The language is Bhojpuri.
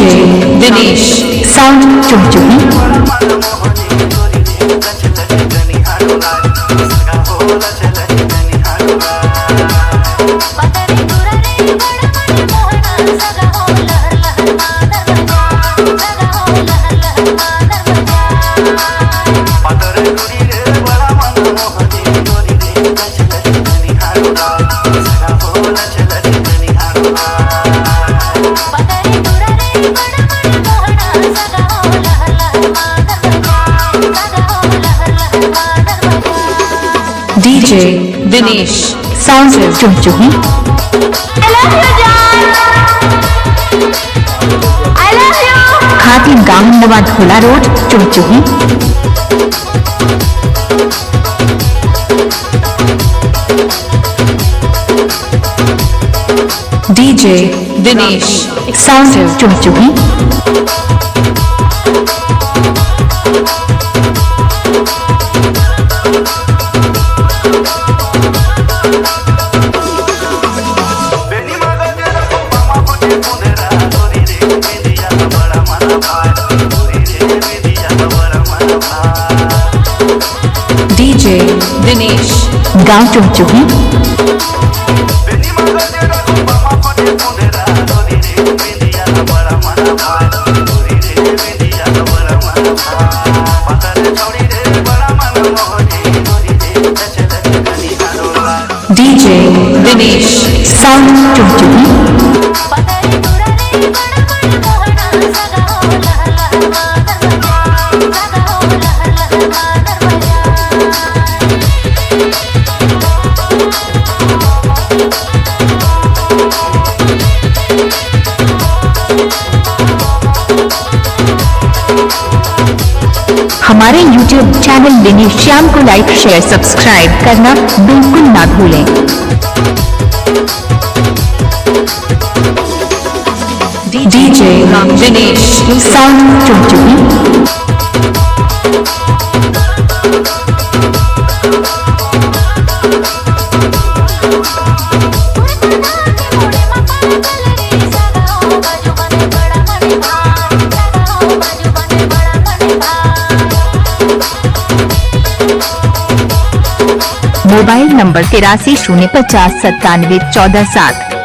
DJ Dinesh sound Chumchumi. DJ Dinesh sound Chumchumi. खातिन गांव Nawa Dhola road Chumchumi. DJ Dinesh sound Chumchumi. DJ Dinesh गांव चुमचुमी। DJ Dinesh sound Chumchumi. हमारे YouTube चैनल दिनेश श्याम को लाइक शेयर सब्सक्राइब करना बिल्कुल ना भूलें। DJ Dinesh sound Chumchumi. Mobile number 83 050 97 14 7।